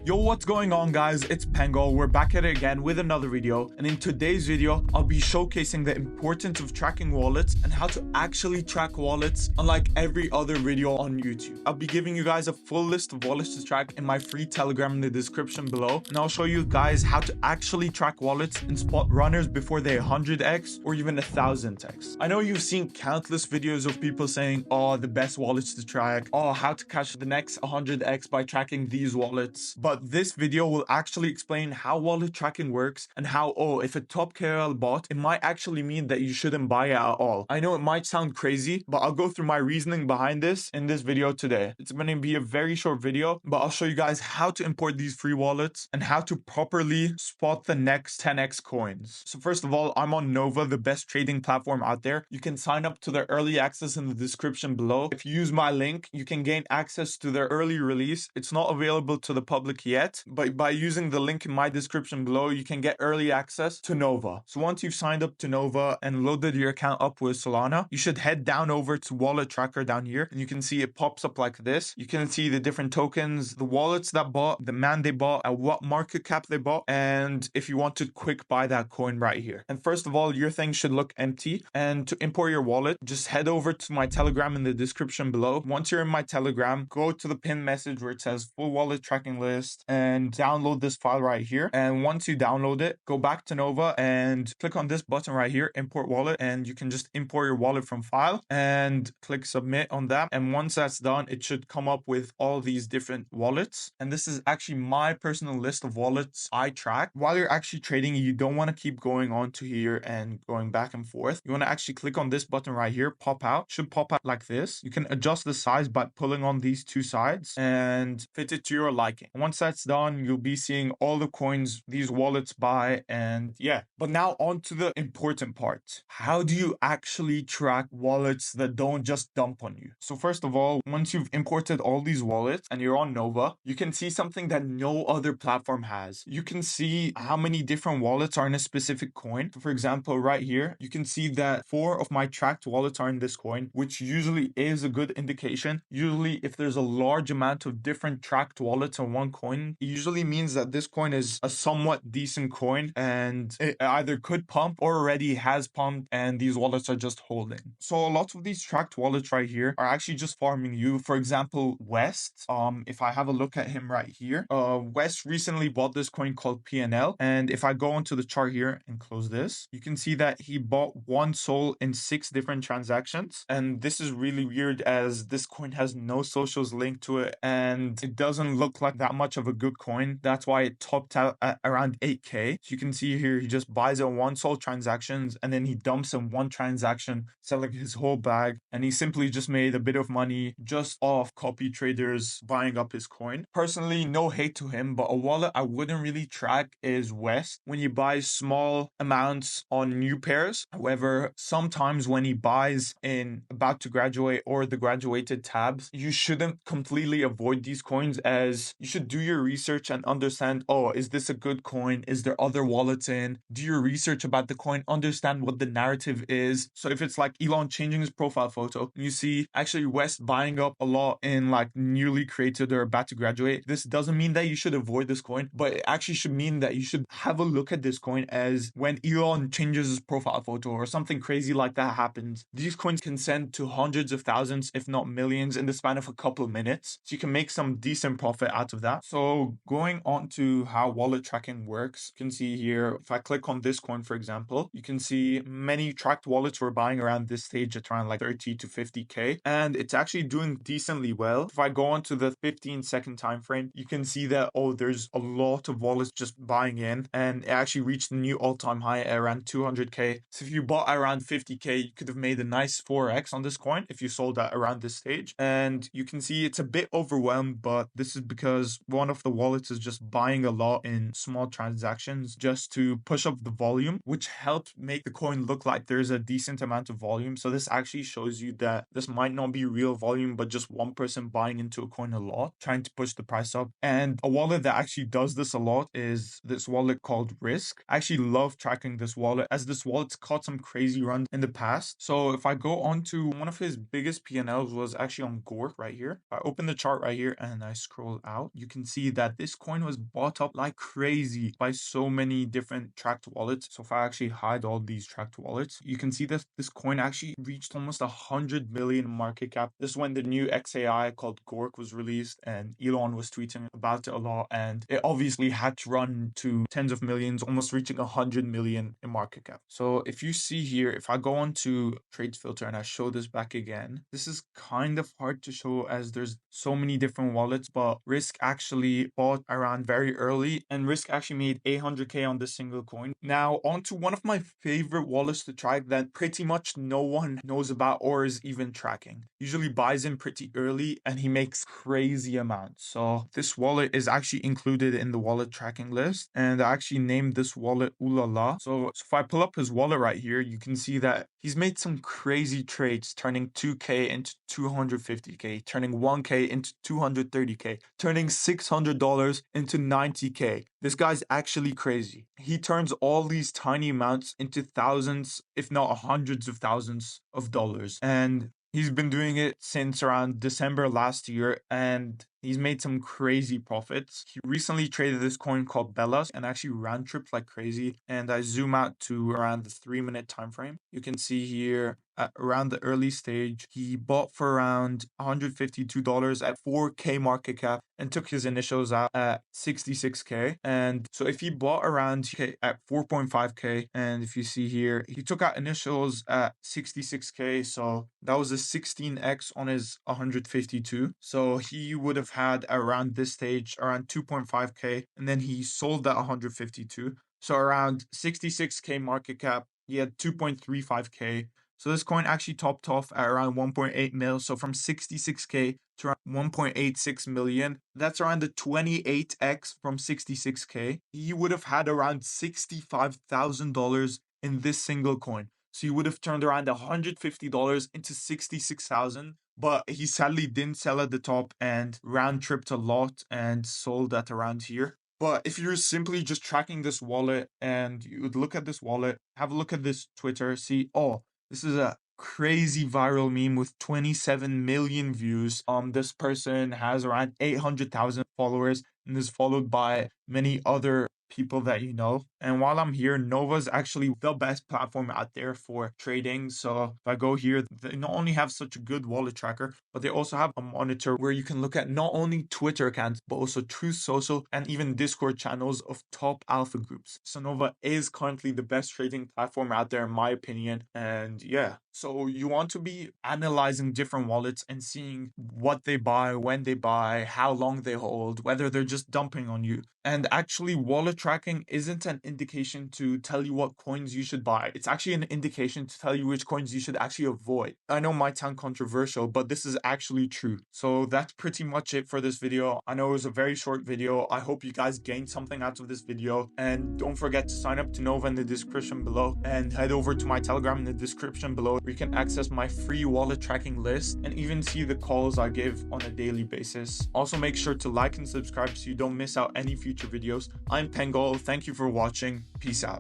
Yo, what's going on, guys? It's Pengo. We're back at it again with another video, and in today's video I'll be showcasing the importance of tracking wallets and how to actually track wallets, unlike every other video on YouTube. I'll be giving you guys a full list of wallets to track in my free Telegram in the description below, and I'll show you guys how to actually track wallets and spot runners before they 100x or even 1000x. I know you've seen countless videos of people saying, oh, the best wallets to track, oh, how to catch the next 100x by tracking these wallets. But this video will actually explain how wallet tracking works and how, oh, if a top KOL bought, it might actually mean that you shouldn't buy it at all. I know it might sound crazy, but I'll go through my reasoning behind this in this video today. It's going to be a very short video, but I'll show you guys how to import these free wallets and how to properly spot the next 10x coins. So first of all, I'm on Nova, the best trading platform out there. You can sign up to their early access in the description below. If you use my link, you can gain access to their early release. It's not available to the public yet, but by using the link in my description below, you can get early access to Nova. So once you've signed up to Nova and loaded your account up with Solana, you should head down over to wallet tracker down here, and you can see it pops up like this. You can see the different tokens, the wallets that bought, the man they bought, at what market cap they bought, and if you want to quick buy that coin right here. And first of all, your thing should look empty. And to import your wallet, just head over to my Telegram in the description below. Once you're in my Telegram, go to the pinned message where it says full wallet tracking list and download this file right here. And once you download it, go back to Nova and click on this button right here, import wallet, and you can just import your wallet from file and click submit on that. And once that's done, it should come up with all these different wallets. And this is actually my personal list of wallets I track. While you're actually trading, you don't want to keep going on to here and going back and forth. You want to actually click on this button right here, pop out, should pop out like this. You can adjust the size by pulling on these two sides and fit it to your liking. Once that's done, you'll be seeing all the coins these wallets buy, and yeah. But now on to the important part. How do you actually track wallets that don't just dump on you? So first of all, once you've imported all these wallets and you're on Nova, you can see something that no other platform has. You can see how many different wallets are in a specific coin. For example, right here, you can see that 4 of my tracked wallets are in this coin, which usually is a good indication. Usually, if there's a large amount of different tracked wallets on one coin, it usually means that this coin is a somewhat decent coin and it either could pump or already has pumped, and these wallets are just holding. So a lot of these tracked wallets right here are actually just farming you. For example, West, if I have a look at him right here, West recently bought this coin called PNL, and if I go onto the chart here and close this, you can see that he bought 1 SOL in 6 different transactions. And this is really weird as this coin has no socials linked to it and it doesn't look like that much of a good coin. That's why it topped out at around 8k. So you can see here he just buys in 1 SOL transactions and then he dumps in 1 transaction, selling his whole bag, and he simply just made a bit of money just off copy traders buying up his coin. Personally, no hate to him, but a wallet I wouldn't really track is West when he buys small amounts on new pairs. However, sometimes when he buys in about to graduate or the graduated tabs, you shouldn't completely avoid these coins, as you should do your research and understand, oh, is this a good coin? Is there other wallets in? Do your research about the coin, understand what the narrative is. So if it's like Elon changing his profile photo, you see actually West buying up a lot in like newly created or about to graduate, this doesn't mean that you should avoid this coin, but it actually should mean that you should have a look at this coin, as when Elon changes his profile photo or something crazy like that happens, these coins can send to hundreds of thousands, if not millions, in the span of a couple of minutes. So you can make some decent profit out of that. So going on to how wallet tracking works, you can see here, if I click on this coin, for example, you can see many tracked wallets were buying around this stage at around like 30 to 50k, and it's actually doing decently well. If I go on to the 15-second time frame, you can see that, oh, there's a lot of wallets just buying in, and it actually reached a new all-time high at around 200k. So if you bought around 50k, you could have made a nice 4x on this coin if you sold at around this stage. And you can see it's a bit overwhelmed, but this is because one of the wallets is just buying a lot in small transactions just to push up the volume, which helped make the coin look like there's a decent amount of volume. So this actually shows you that this might not be real volume, but just one person buying into a coin a lot, trying to push the price up. And a wallet that actually does this a lot is this wallet called Risk. I actually love tracking this wallet, as this wallet's caught some crazy runs in the past. So if I go on to one of his biggest PNLs was actually on Gork right here. If I open the chart right here and I scroll out, you can see that this coin was bought up like crazy by so many different tracked wallets. So if I actually hide all these tracked wallets, you can see that this coin actually reached almost 100 million market cap. This is when the new XAI called Gork was released, and Elon was tweeting about it a lot, and it obviously had to run to tens of millions, almost reaching 100 million in market cap. So if you see here, if I go on to trades filter and I show this back again, this is kind of hard to show as there's so many different wallets, but Risk actually bought around very early, and Risk actually made 800k on this single coin. Now onto one of my favorite wallets to track that pretty much no one knows about or is even tracking. Usually buys in pretty early and he makes crazy amounts. So this wallet is actually included in the wallet tracking list, and I actually named this wallet Ulala. So if I pull up his wallet right here, you can see that he's made some crazy trades, turning 2k into 250k, turning 1k into 230k, turning $600 into 90k. This guy's actually crazy. He turns all these tiny amounts into thousands, if not hundreds of thousands of dollars. And he's been doing it since around December last year, and he's made some crazy profits. He recently traded this coin called Bellas and actually round tripped like crazy. And I zoom out to around the 3-minute time frame. You can see here at around the early stage, he bought for around $152 at 4k market cap and took his initials out at 66k. And so if he bought around at 4.5k, and if you see here, he took out initials at 66k, so that was a 16x on his 152. So he would have had around this stage around 2.5k, and then he sold that 152, so around 66k market cap. He had 2.35k. So this coin actually topped off at around 1.8 mil. So from 66k to around 1.86 million, that's around the 28x from 66k. He would have had around $65,000 in this single coin. So he would have turned around $150 into 66,000. But he sadly didn't sell at the top and round tripped a lot and sold at around here. But if you're simply just tracking this wallet and you would look at this wallet, have a look at this Twitter, see, oh, this is a crazy viral meme with 27 million views. This person has around 800,000 followers and is followed by many other people that you know. And while I'm here, Nova is actually the best platform out there for trading. So if I go here, they not only have such a good wallet tracker, but they also have a monitor where you can look at not only Twitter accounts, but also Truth Social and even Discord channels of top alpha groups. So Nova is currently the best trading platform out there, in my opinion. And yeah, so you want to be analyzing different wallets and seeing what they buy, when they buy, how long they hold, whether they're just dumping on you. And actually, wallet tracking isn't an indication to tell you what coins you should buy. It's actually an indication to tell you which coins you should actually avoid. I know it might sound controversial, but this is actually true. So that's pretty much it for this video. I know it was a very short video. I hope you guys gained something out of this video. And don't forget to sign up to Nova in the description below, and head over to my Telegram in the description below, where you can access my free wallet tracking list and even see the calls I give on a daily basis. Also, make sure to like and subscribe so you don't miss out any future videos. I'm Pengol. Thank you for watching. Peace out.